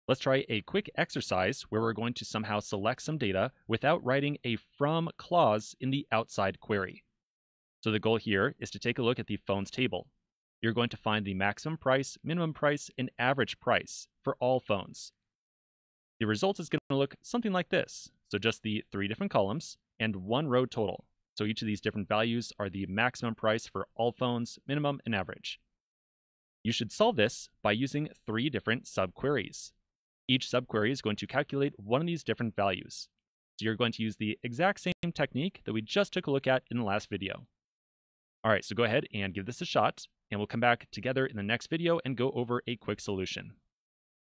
Let's try a quick exercise where we're going to somehow select some data without writing a from clause in the outside query. So the goal here is to take a look at the phones table. You're going to find the maximum price, minimum price, and average price for all phones. The result is going to look something like this. So just the 3 different columns and 1 row total. So each of these different values are the maximum price for all phones, minimum, and average. You should solve this by using 3 different subqueries. Each subquery is going to calculate one of these different values. So you're going to use the exact same technique that we just took a look at in the last video. All right, so go ahead and give this a shot, and we'll come back together in the next video and go over a quick solution.